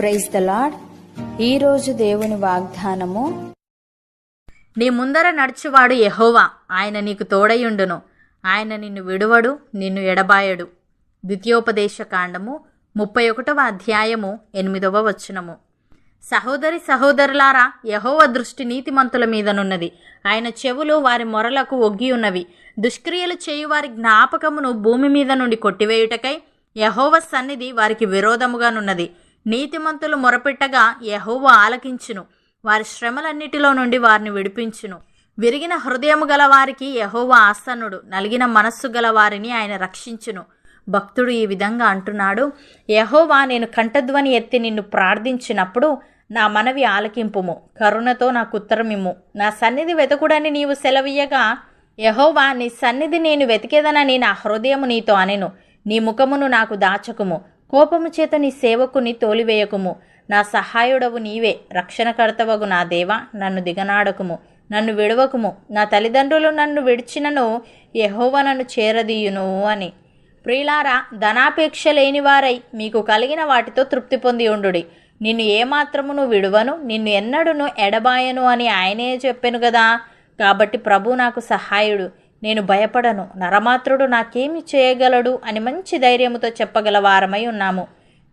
Praise the lord. ఈరోజు దేవుని వాగ్దానము, నీ ముందర నడుచువాడు యెహోవా, ఆయన నీకు తోడయుండును, ఆయన నిన్ను విడువడు, నిన్ను ఎడబాయడు. ద్వితీయోపదేశ కాండము 31వ అధ్యాయము 8వ వచనము. సహోదరి సహోదరులారా, యెహోవా దృష్టి నీతిమంతుల మీదనున్నది, ఆయన చెవులు వారి మొరలకు ఒగ్గి ఉన్నవి. దుష్క్రియలు చేయు వారి జ్ఞాపకమును భూమి మీద నుండి కొట్టివేయుటకై యెహోవా సన్నిధి వారికి విరోధముగానున్నది. నీతిమంతులు మొరపెట్టగా యెహోవా ఆలకించును, వారి శ్రమలన్నిటిలో నుండి వారిని విడిపించును. విరిగిన హృదయము గల వారికి యెహోవా ఆసన్నుడు, నలిగిన మనస్సు గల వారిని ఆయన రక్షించును. భక్తుడు ఈ విధంగా అంటున్నాడు, యెహోవా, నేను కంఠధ్వని ఎత్తి నిన్ను ప్రార్థించినప్పుడు నా మనవి ఆలకింపుము, కరుణతో నాకు ఉత్తరమిమ్ము. నా సన్నిధి వెతకుడని నీవు సెలవీయగా, యెహోవా, నీ సన్నిధి నేను వెతికేదనని నా హృదయము నీతో అనెను. నీ ముఖమును నాకు దాచకుము, కోపము చేత నీ సేవకుని తోలివేయకుము. నా సహాయుడవు నీవే, రక్షణకర్తవగు నా దేవా, నన్ను దిగనాడకుము, నన్ను విడవకుము. నా తల్లిదండ్రులు నన్ను విడిచినను యెహోవా నన్ను చేరదీయును అని. ప్రియులారా, ధనాపేక్ష లేనివారై మీకు కలిగిన వాటితో తృప్తి పొంది ఉండుడి. నిన్ను ఏమాత్రమును విడువను, నిన్ను ఎన్నడును ఎడబాయను అని ఆయనే చెప్పెను గదా. కాబట్టి ప్రభు నాకు సహాయుడు, నేను భయపడను, నరమాత్రుడు నాకేమి చేయగలడు అని మంచి ధైర్యముతో చెప్పగల వారమై ఉన్నాము.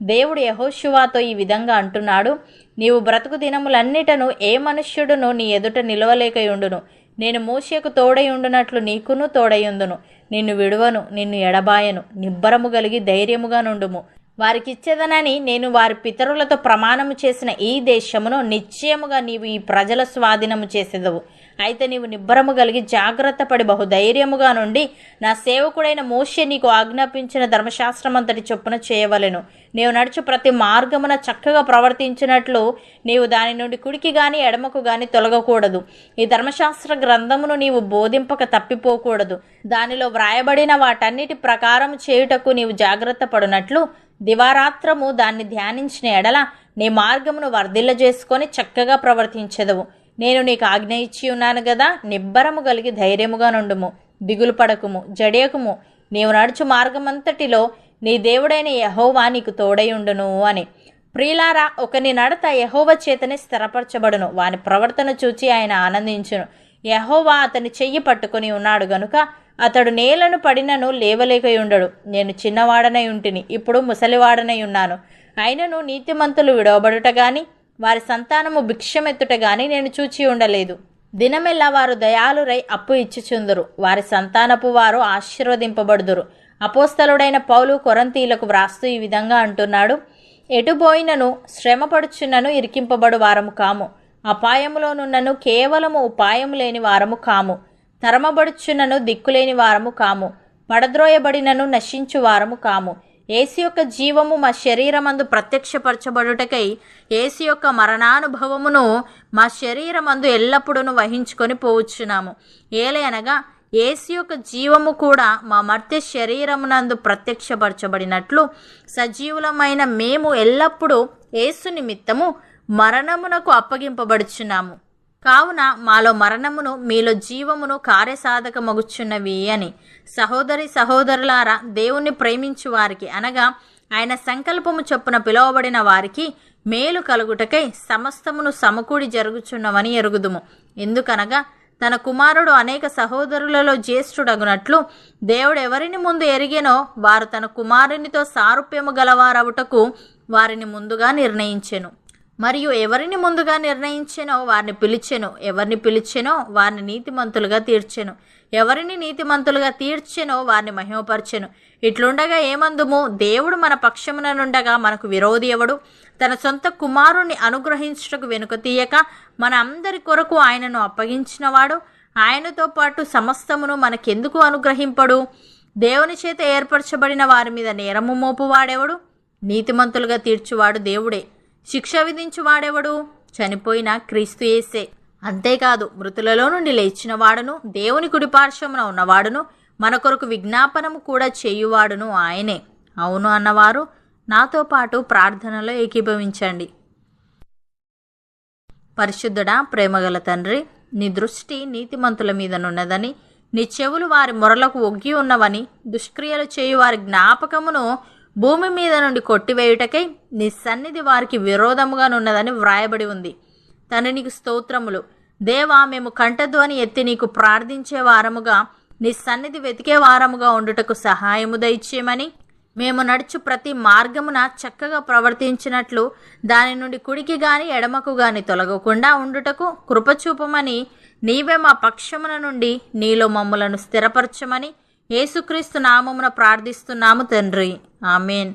దేవుడు యెహోషువతో ఈ విధంగా అంటున్నాడు, నీవు బ్రతుకు దినములన్నిటను ఏ మనుష్యుడును నీ ఎదుట నిలవలేకయుండును. నేను మోషేకు తోడయుండునట్లు నీకును తోడయుందును. నిన్ను విడువను, నిన్ను ఎడబాయను. నిబ్బరము కలిగి ధైర్యముగా నుండుము. వారికిచ్చేదనని నేను వారి పితరులతో ప్రమాణము చేసిన ఈ దేశమును నిశ్చయముగా నీవు ఈ ప్రజల స్వాధీనము చేసేదవు. అయితే నీవు నిబ్బరము కలిగి జాగ్రత్త పడి బహుధైర్యముగా నుండి నా సేవకుడైన మోషే నీకు ఆజ్ఞాపించిన ధర్మశాస్త్రమంతటి చొప్పున చేయవలెను. నీవు నడుచు ప్రతి మార్గమున చక్కగా ప్రవర్తించినట్లు నీవు దాని నుండి కుడికి గాని ఎడమకు గాని తొలగకూడదు. ఈ ధర్మశాస్త్ర గ్రంథమును నీవు బోధింపక తప్పిపోకూడదు. దానిలో వ్రాయబడిన వాటన్నిటి ప్రకారం చేయుటకు నీవు జాగ్రత్త పడునట్లు దివారాత్రము దాన్ని ధ్యానించిన ఎడల నీ మార్గమును వర్ధిల్లజేసుకొని చక్కగా ప్రవర్తించెదవు. నేను నీకు ఆజ్ఞ ఇచ్చి ఉన్నాను గదా. నిబ్బరము కలిగి ధైర్యముగా నుండుము, దిగులు పడకుము, జడియకుము. నీవు నడుచు మార్గమంతటిలో నీ దేవుడైన యెహోవా నీకు తోడయుండును అని. ప్రియులారా, ఒకని నడత యెహోవా చేతనే స్థిరపరచబడును, వాని ప్రవర్తన చూచి ఆయన ఆనందించును. యెహోవా అతని చెయ్యి పట్టుకొని ఉన్నాడు గనుక అతడు నేలను పడినను లేవలేకయుండడు. నేను చిన్నవాడనై ఉంటిని, ఇప్పుడు ముసలివాడనై ఉన్నాను. అయినను నీతిమంతులు విడవబడుట గాని వారి సంతానము భిక్షమెత్తుట గాని నేను చూచి ఉండలేదు. దినమెల్లా వారు దయాలురై అప్పు ఇచ్చుచుందురు, వారి సంతానపు వారు ఆశీర్వదింపబడుదురు. అపోస్తలుడైన పౌలు కొరంతీలకు వ్రాస్తూ ఈ విధంగా అంటున్నాడు, ఎటుబోయినను శ్రమపడుచున్నను ఇరికింపబడు వారము కాము, అపాయములోనున్నను కేవలము ఉపాయము లేని వారము కాము, తరమబడుచున్నను దిక్కులేని వారము కాము, పడద్రోయబడినను నశించు వారము కాము. యేసు యొక్క జీవము మా శరీరమందు ప్రత్యక్షపరచబడుటకై యేసు యొక్క మరణానుభవమును మా శరీరమందు ఎల్లప్పుడూ వహించుకొని పోవచ్చున్నాము. ఏలయనగా యేసు యొక్క జీవము కూడా మా మర్త్య శరీరమునందు ప్రత్యక్షపరచబడినట్లు సజీవులమైన మేము ఎల్లప్పుడూ యేసు నిమిత్తము మరణమునకు అప్పగింపబడుచున్నాము. కావున మాలో మరణమును మీలో జీవమును కార్యసాధకమగుచున్నవి అని. సహోదరి సహోదరులారా, దేవుణ్ణి ప్రేమించు వారికి అనగా ఆయన సంకల్పము చొప్పున పిలువబడిన వారికి మేలు కలుగుటకై సమస్తమును సమకూడి జరుగుచున్నవని ఎరుగుదుము. ఎందుకనగా తన కుమారుడు అనేక సహోదరులలో జ్యేష్ఠుడగునట్లు దేవుడు ఎవరిని ముందు ఎరిగెనో వారు తన కుమారునితో సారూప్యము గలవారవుటకు వారిని ముందుగా నిర్ణయించెను. మరియు ఎవరిని ముందుగా నిర్ణయించెనో వారిని పిలిచెను, ఎవరిని పిలిచెనో వారిని నీతిమంతులుగా తీర్చెను, ఎవరిని నీతిమంతులుగా తీర్చెనో వారిని మహిమపరచెను. ఇట్లుండగా ఏమందుము, దేవుడు మన పక్షమున నుండగా మనకు విరోధి ఎవడు? తన సొంత కుమారుణ్ణి అనుగ్రహించుటకు వెనుక తీయక మన అందరి కొరకు ఆయనను అప్పగించినవాడు ఆయనతో పాటు సమస్తమును మనకెందుకు అనుగ్రహింపడు? దేవుని చేత ఏర్పరచబడిన వారి మీద నేరము మోపువాడెవడు? నీతిమంతులుగా తీర్చువాడు దేవుడే. శిక్ష విధించువాడెవడు? చనిపోయిన క్రీస్తు యేసే. అంతేకాదు, మృతులలో నుండి లేచిన వాడును, దేవుని కుడిపార్శ్వమున ఉన్నవాడును, మన కొరకు విజ్ఞాపనము కూడా చేయువాడును ఆయనే. అవును అన్నవారు నాతో పాటు ప్రార్థనలో ఏకీభవించండి. పరిశుద్ధుడా, ప్రేమగల తండ్రి, నీ దృష్టి నీతిమంతుల మీదనున్నదని, నీ చెవులు వారి మొరలకు ఒగ్గి ఉన్నవని, దుష్క్రియలు చేయు వారి జ్ఞాపకమును భూమి మీద నుండి కొట్టివేయుటకై నీ సన్నిధి వారికి విరోధముగానున్నదని వ్రాయబడి ఉంది. తండ్రి నీకు స్తోత్రములు. దేవా, మేము కంఠధ్వని ఎత్తి నీకు ప్రార్థించే వారముగా, నీ సన్నిధి వెతికే వారముగా ఉండుటకు సహాయము దయచేయమని, మేము నడుచు ప్రతి మార్గమున చక్కగా ప్రవర్తించినట్లు దాని నుండి కుడికి గాని ఎడమకు గాని తొలగకుండా ఉండుటకు కృపచూపమని, నీవే మా పక్షమున నుండి నీలో మమ్ములను స్థిరపరచమని యేసుక్రీస్తు నామమున ప్రార్థిస్తున్నాము తండ్రి. ఆమేన్.